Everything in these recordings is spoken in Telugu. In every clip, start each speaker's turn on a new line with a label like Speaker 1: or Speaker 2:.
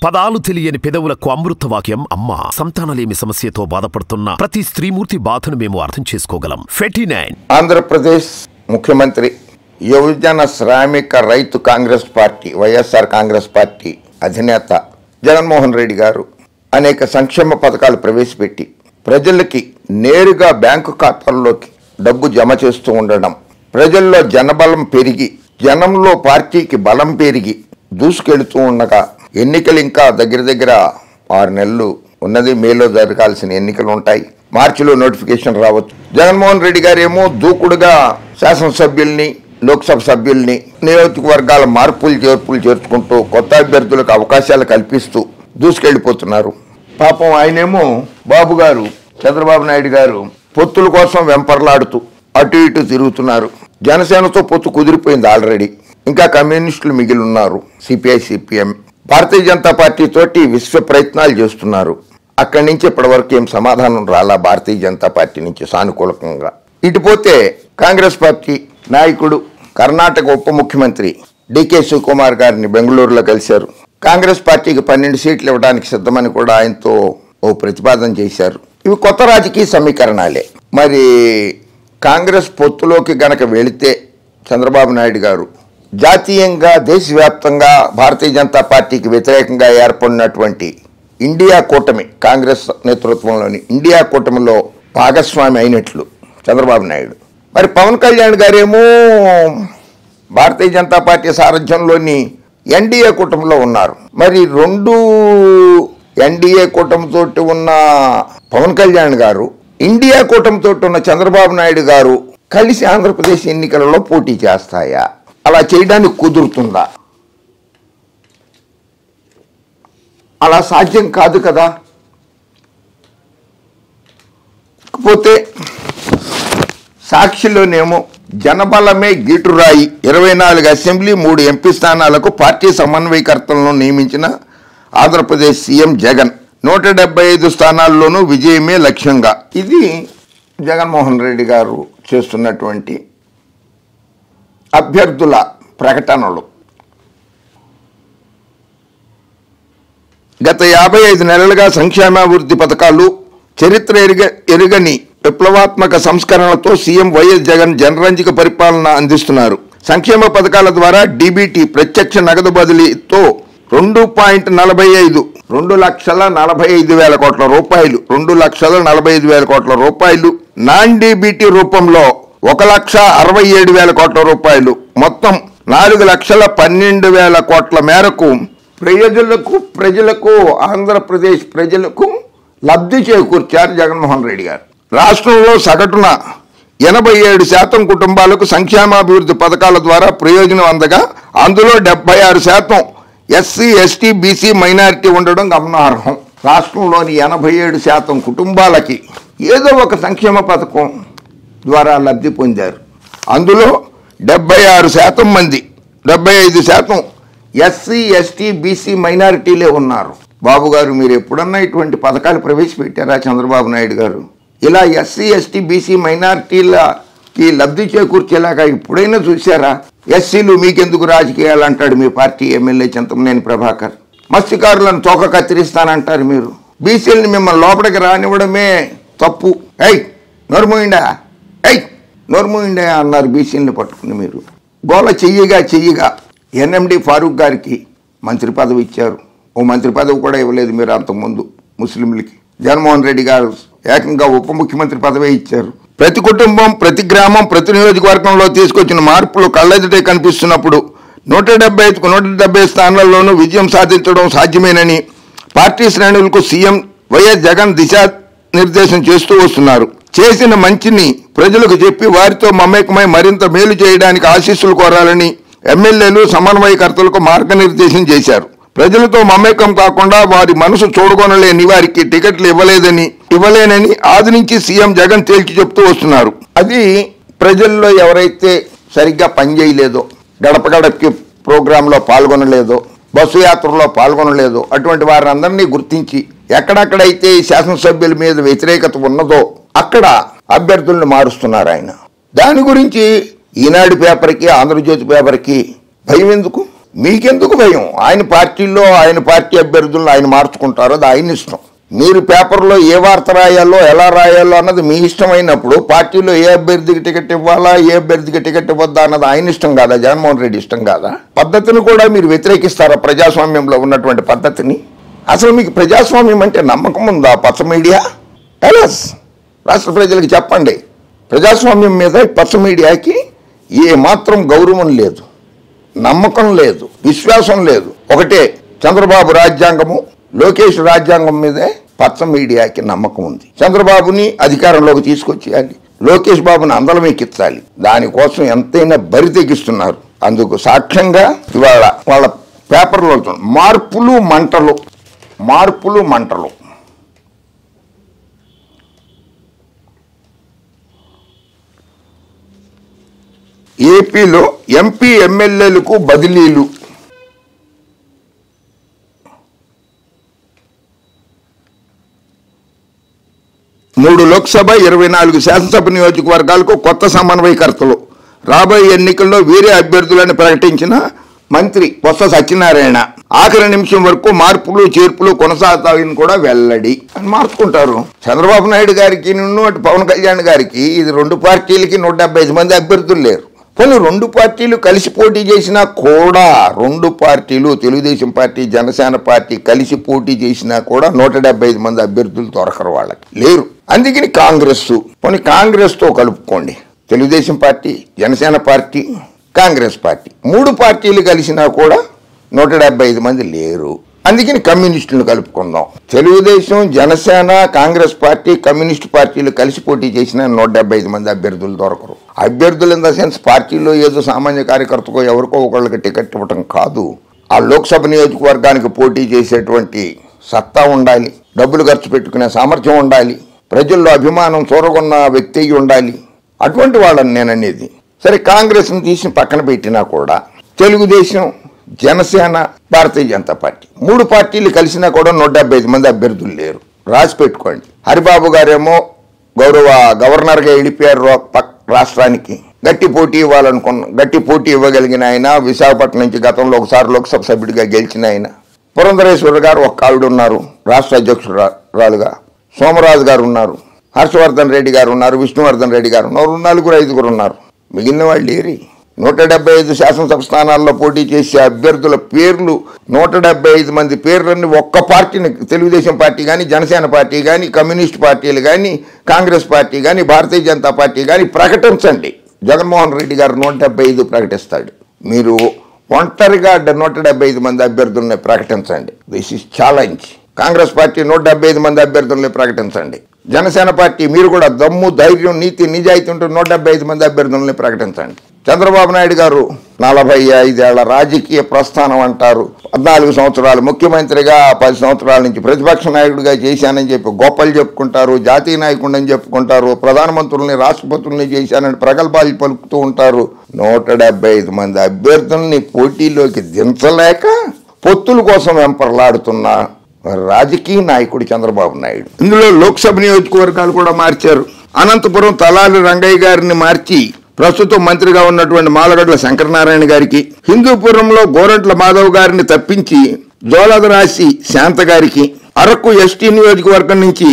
Speaker 1: పదాలు తెలియని పెదవులకు అమృతవాక్యం అమ్మ. సంతానలేమి సమస్యతో బాధపడుతున్న ప్రతి స్త్రీమూర్తి బాధను మేము అర్థం చేసుకోగలం. 49
Speaker 2: ఆంధ్రప్రదేశ్ ముఖ్యమంత్రి యువజన శ్రామిక రైతు కాంగ్రెస్ పార్టీ వైఎస్ఆర్ కాంగ్రెస్ పార్టీ అధినేత జగన్మోహన్ రెడ్డి గారు అనేక సంక్షేమ పథకాలు ప్రవేశపెట్టి ప్రజలకి నేరుగా బ్యాంకు ఖాతాల్లోకి డబ్బు జమ చేస్తూ ఉండడం, ప్రజల్లో జనబలం పెరిగి జనంలో పార్టీకి బలం పెరిగి దూసుకెళ్తూ ఉండగా ఎన్నికలు ఇంకా దగ్గర 6 నెలలు ఉన్నది. మేలో జరగాల్సిన ఎన్నికలు ఉంటాయి. మార్చిలో నోటిఫికేషన్ రావచ్చు. జగన్మోహన్ రెడ్డి గారేమో దూకుడుగా శాసనసభ్యుల్ని లోక్సభ సభ్యుల్ని నియోజకవర్గాల మార్పులు చేర్పులు చేర్చుకుంటూ కొత్త అభ్యర్థులకు అవకాశాలు కల్పిస్తూ దూసుకెళ్లిపోతున్నారు. పాపం ఆయనేమో బాబు గారు చంద్రబాబు నాయుడు గారు పొత్తుల కోసం వెంపర్లాడుతూ అటు ఇటు తిరుగుతున్నారు. జనసేనతో పొత్తు కుదిరిపోయింది ఆల్రెడీ. ఇంకా కమ్యూనిస్టులు మిగిలి ఉన్నారు. CPI CPM Bharatiya Janata party తోటి విశ్వ ప్రయత్నాలు చేస్తున్నారు. అక్కడి నుంచి ఇప్పటి వరకు ఏం సమాధానం రాలా భారతీయ జనతా పార్టీ నుంచి సానుకూలంగా. ఇటుపోతే కాంగ్రెస్ పార్టీ నాయకుడు కర్ణాటక ఉప ముఖ్యమంత్రి డికే శివకుమార్ గారిని బెంగళూరులో కలిశారు. కాంగ్రెస్ పార్టీకి 12 సీట్లు ఇవ్వడానికి సిద్ధమని కూడా ఆయనతో ఓ ప్రతిపాదన చేశారు. ఇవి కొత్త రాజకీయ సమీకరణాలే. మరి కాంగ్రెస్ పొత్తులోకి గనక వెళితే చంద్రబాబు నాయుడు గారు జాతీయంగా దేశవ్యాప్తంగా భారతీయ జనతా పార్టీకి వ్యతిరేకంగా ఏర్పడినటువంటి ఇండియా కూటమి, కాంగ్రెస్ నేతృత్వంలోని ఇండియా కూటమిలో భాగస్వామి అయినట్లు చంద్రబాబు నాయుడు. మరి పవన్ కళ్యాణ్ గారేమో భారతీయ జనతా పార్టీ సారథ్యంలోని ఎన్డీఏ కూటమిలో ఉన్నారు. మరి 2 ఎన్డీఏ కూటమితో ఉన్న పవన్ కళ్యాణ్ గారు, ఇండియా కూటమితో ఉన్న చంద్రబాబు నాయుడు గారు కలిసి ఆంధ్రప్రదేశ్ ఎన్నికలలో పోటీ చేస్తాయా? అలా చేయడానికి కుదురుతుందా? అలా సాధ్యం కాదు కదా. కాకపోతే సాక్షిలోనేమో జనబలమే గీటురాయి, 24 అసెంబ్లీ 3 ఎంపీ స్థానాలకు పార్టీ సమన్వయకర్తలను నియమించిన ఆంధ్రప్రదేశ్ సీఎం జగన్ 175 స్థానాల్లోనూ విజయమే లక్ష్యంగా. ఇది జగన్మోహన్ రెడ్డి గారు చేస్తున్నటువంటి అభ్యర్థుల ప్రకటనలు. గత 55 నెలలుగా సంక్షేమాభివృద్ధి పథకాలు, చరిత్ర ఎరుగని విప్లవాత్మక సంస్కరణలతో సీఎం వైఎస్ జగన్ జనరంజక పరిపాలన అందిస్తున్నారు. సంక్షేమ పథకాల ద్వారా డీబీటీ ప్రత్యక్ష నగదు బదిలీతో 2.45 2,45,000 కోట్ల రూపాయలు, 2,45,000 కోట్ల రూపాయలు, నాన్ డీబీటీ రూపంలో 1,67,000 కోట్ల రూపాయలు, మొత్తం 4,12,000 కోట్ల మేరకు ప్రజలకు ఆంధ్రప్రదేశ్ ప్రజలకు లబ్ధి చేకూర్చారు జగన్మోహన్ రెడ్డి గారు. రాష్ట్రంలో సగటున 87% కుటుంబాలకు సంక్షేమాభివృద్ధి పథకాల ద్వారా ప్రయోజనం అందగా అందులో 76% ఎస్సీ ఎస్టీ బీసీ మైనారిటీ ఉండడం గమనార్హం. రాష్ట్రంలోని 87% కుటుంబాలకి ఏదో ఒక సంక్షేమ పథకం ద్వారా లబ్ధి పొందారు. అందులో 76% మంది, 75% ఎస్సీ ఎస్టీ బీసీ మైనారిటీలే ఉన్నారు. బాబు గారు, మీరు ఎప్పుడన్నా ఇటువంటి పథకాలు ప్రవేశపెట్టారా? చంద్రబాబు నాయుడు గారు ఇలా ఎస్సీ ఎస్టీ బీసీ మైనారిటీలకి లబ్ధి చేకూర్చేలాగా ఎప్పుడైనా చూశారా? ఎస్సీలు మీకెందుకు రాజకీయాలు అంటాడు మీ పార్టీ ఎమ్మెల్యే చింతమనేని ప్రభాకర్. మత్స్యకారులను తోక కత్తిరిస్తానంటారు మీరు. బీసీలని మిమ్మల్ని లోపలికి రానివ్వడమే తప్పు. నోర్మోయిండా అన్నారు బీసీలని పట్టుకుని. మీరు గోల చెయ్యగా ఎన్ఎండి ఫారూక్ గారికి మంత్రి పదవి ఇచ్చారు. ఓ మంత్రి పదవి కూడా ఇవ్వలేదు మీరు అంతకుముందు ముస్లింలకి. జగన్మోహన్ రెడ్డి గారు ఏకంగా ఉప ముఖ్యమంత్రి పదవి ఇచ్చారు. ప్రతి కుటుంబం, ప్రతి గ్రామం, ప్రతి నియోజకవర్గంలో తీసుకొచ్చిన మార్పులు కళ్ళెదుటే కనిపిస్తున్నప్పుడు 175కు 170 స్థానాల్లోనూ విజయం సాధించడం సాధ్యమేనని పార్టీ శ్రేణులకు సీఎం వైఎస్ జగన్ దిశానిర్దేశం చేస్తూ వస్తున్నారు. చేసిన మంచిని ప్రజలకు చెప్పి వారితో మమేకమై మరింత మేలు చేయడానికి ఆశీస్సులు కోరాలని ఎమ్మెల్యేలు సమన్వయకర్తలకు మార్గనిర్దేశం చేశారు. ప్రజలతో మమేకం కాకుండా వారి మనసు చూడగొనలేని వారికి టికెట్లు ఇవ్వలేనని ఆది నుంచి సీఎం జగన్ తేల్చి చెప్తూ వస్తున్నారు. అది ప్రజల్లో ఎవరైతే సరిగ్గా పనిచేయలేదో, గడప గడపకి ప్రోగ్రాంలో పాల్గొనలేదో, బస్సు యాత్రలో పాల్గొనలేదో అటువంటి వారందరినీ గుర్తించి ఎక్కడెక్కడైతే శాసనసభ్యుల మీద వ్యతిరేకత ఉన్నదో అక్కడ అభ్యర్థులను మారుస్తున్నారు ఆయన. దాని గురించి ఈనాడు పేపర్కి, ఆంధ్రజ్యోతి పేపర్కి భయం ఎందుకు? మీకెందుకు భయం? ఆయన పార్టీలో ఆయన పార్టీ అభ్యర్థులను ఆయన మార్చుకుంటారో అది ఆయన ఇష్టం. మీరు పేపర్లో ఏ వార్త రాయాలో ఎలా రాయాలో అన్నది మీ ఇష్టమైనప్పుడు పార్టీలో ఏ అభ్యర్థికి టికెట్ ఇవ్వాలా ఏ అభ్యర్థికి టికెట్ ఇవ్వద్దా అన్నది ఆయన ఇష్టం కాదా? జగన్మోహన్ రెడ్డి ఇష్టం కాదా? పద్ధతిని కూడా మీరు వ్యతిరేకిస్తారా? ప్రజాస్వామ్యంలో ఉన్నటువంటి పద్ధతిని. అసలు మీకు ప్రజాస్వామ్యం అంటే నమ్మకం ఉందా? పచ్చ మీడియా ఎలాస్ రాష్ట్ర ప్రజలకు చెప్పండి. ప్రజాస్వామ్యం మీద పచ్చ మీడియాకి ఏ మాత్రం గౌరవం లేదు, నమ్మకం లేదు, విశ్వాసం లేదు. ఒకటే చంద్రబాబు రాజ్యాంగము, లోకేష్ రాజ్యాంగం మీదే పచ్చ మీడియాకి నమ్మకం ఉంది. చంద్రబాబుని అధికారంలోకి తీసుకొచ్చేయాలి, లోకేష్ బాబుని అందలం ఎక్కించాలి. దానికోసం ఎంతైనా బరి తెగిస్తున్నారు. అందుకు సాక్ష్యంగా ఇవాళ వాళ్ళ పేపర్లో మార్పులు మంటలు. ఏపీలో ఎంపీ ఎమ్మెల్యేలకు బదిలీలు. మూడు లోక్సభ 24 శాసనసభ నియోజకవర్గాలకు కొత్త సమన్వయకర్తలు. రాబోయే ఎన్నికల్లో వీరే అభ్యర్థులను ప్రకటించిన మంత్రి బొత్స సత్యనారాయణ. ఆఖరి నిమిషం వరకు మార్పులు చేర్పులు కొనసాగుతాయని కూడా వెల్లడి. అని మార్చుకుంటారు. చంద్రబాబు నాయుడు గారికి అటు పవన్ కళ్యాణ్ గారికి ఇది 2 పార్టీలకి 175 మంది అభ్యర్థులు లేరు. కొన్ని 2 పార్టీలు కలిసి పోటీ చేసినా కూడా 2 పార్టీలు తెలుగుదేశం పార్టీ జనసేన పార్టీ కలిసి పోటీ చేసినా కూడా 175 మంది అభ్యర్థులు దొరకరు, వాళ్ళకి లేరు. అందుకని కాంగ్రెస్తో కలుపుకోండి. Telugu Desam party, Janasena party, Congress party 3 పార్టీలు కలిసినా కూడా 175 మంది లేరు. అందుకని కమ్యూనిస్టులను కలుపుకుందాం. తెలుగుదేశం, జనసేన, కాంగ్రెస్ పార్టీ, కమ్యూనిస్టు పార్టీలు కలిసి పోటీ చేసిన 175 మంది అభ్యర్థులు దొరకరు. అభ్యర్థులు ఇన్ ద సెన్స్ పార్టీలో ఏదో సామాన్య కార్యకర్తకో ఎవరికో ఒకళ్ళకి టికెట్ ఇవ్వటం కాదు. ఆ లోక్సభ నియోజకవర్గానికి పోటీ చేసేటువంటి సత్తా ఉండాలి, డబ్బులు ఖర్చు పెట్టుకునే సామర్థ్యం ఉండాలి, ప్రజల్లో అభిమానం చూరగొన్న వ్యక్తి ఉండాలి. అటువంటి వాళ్ళని నేననేది. సరే, కాంగ్రెస్ని తీసి పక్కన పెట్టినా కూడా తెలుగుదేశం, జనసేన, భారతీయ జనతా పార్టీ 3 పార్టీలు కలిసినా కూడా 175 మంది అభ్యర్థులు లేరు. రాసి పెట్టుకోండి. హరిబాబు గారేమో గవర్నర్గా వెళ్ళిపోయారు రాష్ట్రానికి. గట్టి పోటీ ఇవ్వగలిగిన ఆయన, విశాఖపట్నం నుంచి గతంలో ఒకసారి లోక్సభ సభ్యుడిగా గెలిచిన ఆయన. పురంధరేశ్వరి గారు ఒక్క ఆవిడ ఉన్నారు రాష్ట్ర అధ్యక్షురాలుగా. సోమరాజు గారు ఉన్నారు, హర్షవర్ధన్ రెడ్డి గారు ఉన్నారు, విష్ణువర్ధన్ రెడ్డి గారు ఉన్నారు. 4-5 ఉన్నారు. మిగిలిన వాళ్ళు ఏరి. 175 శాసనసభ స్థానాల్లో పోటీ చేసే అభ్యర్థుల పేర్లు 175 మంది పేర్లన్నీ ఒక్క పార్టీని, తెలుగుదేశం పార్టీ కానీ, జనసేన పార్టీ కానీ, కమ్యూనిస్ట్ పార్టీలు కానీ, కాంగ్రెస్ పార్టీ కానీ, భారతీయ జనతా పార్టీ కానీ ప్రకటించండి. జగన్మోహన్ రెడ్డి గారు 175 ప్రకటిస్తాడు. మీరు ఒంటరిగా 175 మంది అభ్యర్థుల్ని ప్రకటించండి. This is challenge. Congress party 175 మంది అభ్యర్థుల్ని ప్రకటించండి. జనసేన పార్టీ మీరు కూడా దమ్ము, ధైర్యం, నీతి, నిజాయితీ ఉంటూ 175 మంది అభ్యర్థుల్ని ప్రకటించండి. చంద్రబాబు నాయుడు గారు 45 ఏళ్ల రాజకీయ ప్రస్థానం అంటారు. 14 సంవత్సరాలు ముఖ్యమంత్రిగా, 10 సంవత్సరాల నుంచి ప్రతిపక్ష నాయకుడిగా చేశానని చెప్పి గొప్పలు చెప్పుకుంటారు. జాతీయ నాయకుడిని చెప్పుకుంటారు. ప్రధానమంత్రుల్ని, రాష్ట్రపతుల్ని చేశానని ప్రగల్భాలు పలుకుతూ ఉంటారు. 175 మంది అభ్యర్థుల్ని పోటీలోకి దించలేక పొత్తుల కోసం వెంపర్లాడుతున్న రాజకీయ నాయకుడు చంద్రబాబు నాయుడు. ఇందులో లోక్సభ నియోజకవర్గాలు కూడా మార్చారు. అనంతపురం తలాలి రంగయ్య గారిని మార్చి ప్రస్తుతం మంత్రిగా ఉన్నటువంటి మాలగడ్ల శంకరనారాయణ గారికి, హిందూపురంలో గోరంట్ల మాధవ్ గారిని తప్పించి జోలదరాశి శాంత గారికి, అరకు ఎస్టీ నియోజకవర్గం నుంచి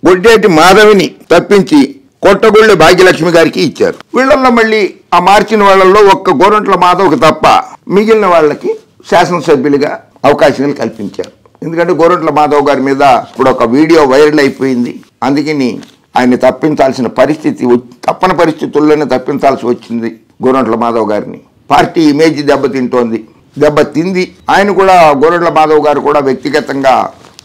Speaker 2: గొడ్డేటి మాధవిని తప్పించి కొట్టగొళ్ళి భాగ్యలక్ష్మి గారికి ఇచ్చారు. వీళ్ళల్లో మళ్ళీ ఆ మార్చిన వాళ్ళల్లో ఒక్క గోరంట్ల మాధవ్కి తప్ప మిగిలిన వాళ్ళకి శాసనసభ్యులుగా అవకాశాలు కల్పించారు. ఎందుకంటే గోరంట్ల మాధవ్ గారి మీద ఇప్పుడు ఒక వీడియో వైరల్ అయిపోయింది. అందుకని ఆయన్ని తప్పించాల్సిన పరిస్థితి, తప్పని పరిస్థితుల్లోనే తప్పించాల్సి వచ్చింది గోరంట్ల మాధవ్ గారిని. పార్టీ ఇమేజ్ దెబ్బతింది. ఆయన కూడా, గోరంట్ల మాధవ్ గారు కూడా వ్యక్తిగతంగా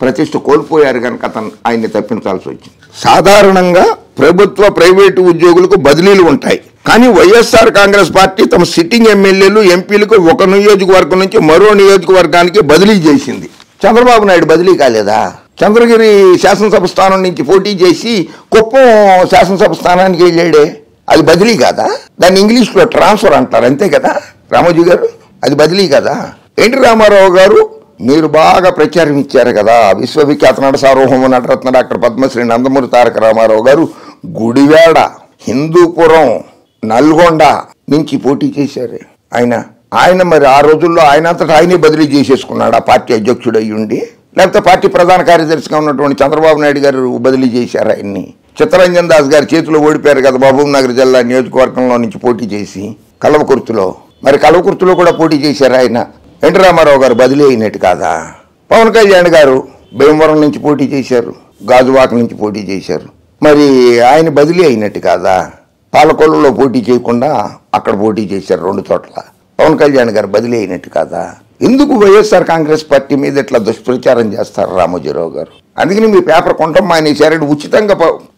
Speaker 2: ప్రతిష్ట కోల్పోయారు కనుక ఆయన్ని తప్పించాల్సి వచ్చింది. సాధారణంగా ప్రభుత్వ, ప్రైవేటు ఉద్యోగులకు బదిలీలు ఉంటాయి. కానీ వైఎస్ఆర్ కాంగ్రెస్ పార్టీ తమ సిట్టింగ్ ఎమ్మెల్యేలు, ఎంపీలకు ఒక నియోజకవర్గం నుంచి మరో నియోజకవర్గానికి బదిలీ చేసింది. చంద్రబాబు నాయుడు బదిలీ కాలేదా? చంద్రగిరి శాసనసభ స్థానం నుంచి పోటీ చేసి కుప్పం శాసనసభ స్థానానికి వెళ్ళాడే, అది బదిలీ కాదా? దాన్ని ఇంగ్లీష్లో ట్రాన్స్ఫర్ అంటారు, అంతే కదా రామోజీ గారు? అది బదిలీ కదా? ఎన్టీ రామారావు గారు మీరు బాగా ప్రచారం ఇచ్చారు కదా. విశ్వవిఖ్యాత నట సార్వభౌమ నటరత్న డాక్టర్ పద్మశ్రీ నందమూరి తారక రామారావు గారు గుడివాడ, హిందూపురం, నల్గొండ నుంచి పోటీ చేశారు. ఆయన ఆయన మరి ఆ రోజుల్లో ఆయనంతటా ఆయనే బదిలీ చేసేసుకున్నాడు, ఆ పార్టీ అధ్యక్షుడు అయ్యి ఉండి. లేకపోతే పార్టీ ప్రధాన కార్యదర్శిగా ఉన్నటువంటి చంద్రబాబు నాయుడు గారు బదిలీ చేశారు ఆయన్ని. చిత్తరంజన్ దాస్ గారి చేతిలో ఓడిపోయారు కదా మహబూబ్ నగర్ జిల్లా నియోజకవర్గంలో నుంచి పోటీ చేసి కల్వకుర్తిలో. మరి కల్వకుర్తిలో కూడా పోటీ చేశారు ఆయన. ఎన్టీ రామారావు గారు బదిలీ అయినట్టు కాదా? పవన్ కళ్యాణ్ గారు భీమవరం నుంచి పోటీ చేశారు, గాజువాక నుంచి పోటీ చేశారు. మరి ఆయన బదిలీ అయినట్టు కాదా? పాలకొల్లులో పోటీ చేయకుండా అక్కడ పోటీ చేశారు 2 చోట్ల. పవన్ కళ్యాణ్ గారు బదిలీ అయినట్టు కాదా? ఎందుకు వైఎస్ఆర్ కాంగ్రెస్ పార్టీ మీద ఇట్లా దుష్ప్రచారం చేస్తారు రామోజీరావు గారు? అందుకని మీ పేపర్ కొంటాం మానేశారని ఉచితంగా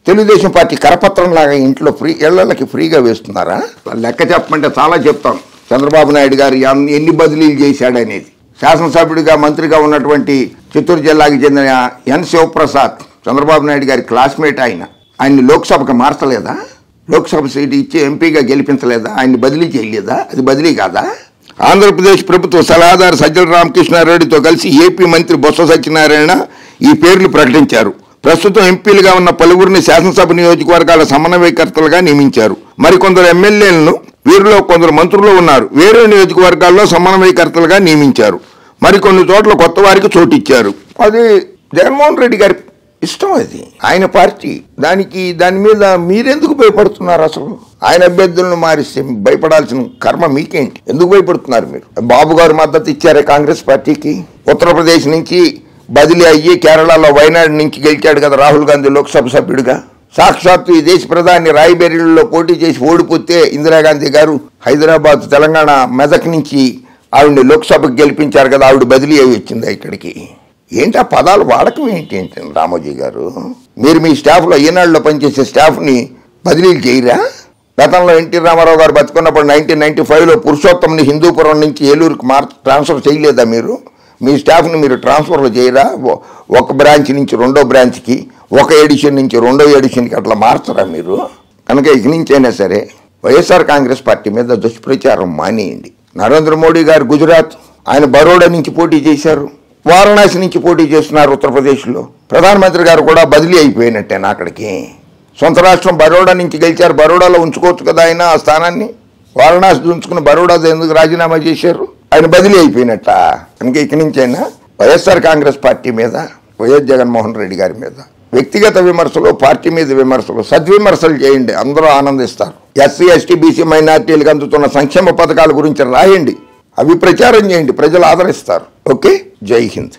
Speaker 2: తెలుగుదేశం పార్టీ కరపత్రం లాగా ఇంట్లో ఇళ్లకి ఫ్రీగా వేస్తున్నారా? లెక్క చెప్పమంటే చాలా చెప్తాం. చంద్రబాబు నాయుడు గారు ఎన్ని బదిలీలు చేశాడనేది. శాసనసభ్యుడిగా మంత్రిగా ఉన్నటువంటి చిత్తూరు జిల్లాకి చెందిన ఎన్ శివప్రసాద్ చంద్రబాబు నాయుడు గారి క్లాస్మేట్. ఆయన్ని లోక్సభకు మార్చలేదా? లోక్సభ సీటు ఇచ్చి ఎంపీగా గెలిపించలేదా? ఆయన్ని బదిలీ చేయలేదా? అది బదిలీ కాదా? ఆంధ్రప్రదేశ్ ప్రభుత్వ సలహాదారు సజ్జల రామకృష్ణారెడ్డితో కలిసి ఏపీ మంత్రి బొత్స సత్యనారాయణ ఈ పేర్లు ప్రకటించారు. ప్రస్తుతం ఎంపీలుగా ఉన్న పలువురిని శాసనసభ నియోజకవర్గాల సమన్వయకర్తలుగా నియమించారు. మరికొందరు ఎమ్మెల్యేలను, వీరిలో కొందరు మంత్రులు ఉన్నారు, వేరే నియోజకవర్గాల్లో సమన్వయకర్తలుగా నియమించారు. మరికొన్ని చోట్ల కొత్త వారికి చోటిచ్చారు. అది జగన్మోహన్ రెడ్డి గారి ఇష్టం, అది ఆయన పార్టీ. దాని మీద మీరెందుకు భయపడుతున్నారు? అసలు ఆయన అభ్యర్థులను మారిస్తే భయపడాల్సిన కర్మ మీకేంటి? ఎందుకు భయపడుతున్నారు మీరు? బాబు గారు మద్దతు ఇచ్చారే కాంగ్రెస్ పార్టీకి. ఉత్తరప్రదేశ్ నుంచి బదిలీ అయ్యి కేరళలో వైనాడు నుంచి గెలిచాడు కదా రాహుల్ గాంధీ లోక్సభ సభ్యుడిగా. సాక్షాత్తు ఈ దేశ ప్రధాని రాయ్బరేలీలో పోటీ చేసి ఓడిపోతే ఇందిరాగాంధీ గారు హైదరాబాద్, తెలంగాణ, మెదక్ నుంచి ఆవిడని లోక్సభకు గెలిపించారు కదా, ఆవిడ బదిలీ అయి వచ్చింది ఇక్కడికి. ఏంటి ఆ పదాలు వాడకం ఏంటి రామోజీ గారు? మీరు మీ స్టాఫ్లో ఈనాడులో పనిచేసే స్టాఫ్ని బదిలీలు చేయరా? గతంలో ఎన్టీ రామారావు గారు బతుకున్నప్పుడు 1995లో పురుషోత్తంని హిందూపురం నుంచి ఏలూరుకి ట్రాన్స్ఫర్ చేయలేదా మీరు? మీ స్టాఫ్ని మీరు ట్రాన్స్ఫర్లు చేయరా? ఒక బ్రాంచ్ నుంచి 2వ బ్రాంచ్కి, ఒక ఎడిషన్ నుంచి 2వ ఎడిషన్కి అట్లా మార్చరా మీరు? కనుక ఇక నుంచైనా సరే వైఎస్ఆర్ కాంగ్రెస్ పార్టీ మీద దుష్ప్రచారం మానేయండి. నరేంద్ర మోడీ గారు గుజరాత్, ఆయన బరోడా నుంచి పోటీ చేశారు, వారణాసి నుంచి పోటీ చేస్తున్నారు ఉత్తరప్రదేశ్లో. ప్రధానమంత్రి గారు కూడా బదిలీ అయిపోయినట్టేనా అక్కడికి? సొంత రాష్ట్రం బరోడా నుంచి గెలిచారు, బరోడాలో ఉంచుకోవచ్చు కదా ఆయన ఆ స్థానాన్ని. వారణాసి ఉంచుకుని బరోడా ఎందుకు రాజీనామా చేశారు? ఆయన బదిలీ అయిపోయినట్ట. కనుక ఇక నుంచైనా వైఎస్ఆర్ కాంగ్రెస్ పార్టీ మీద, వైఎస్ జగన్మోహన్ రెడ్డి గారి మీద వ్యక్తిగత విమర్శలు, పార్టీ మీద విమర్శలు, సద్విమర్శలు చేయండి, అందరూ ఆనందిస్తారు. ఎస్సీ, ఎస్టీ, బీసీ, మైనార్టీలకు అందుతున్న సంక్షేమ పథకాల గురించి రాయండి, అవి ప్రచారం చేయండి, ప్రజలు ఆదరిస్తారు. ఓకే, జై హింద్.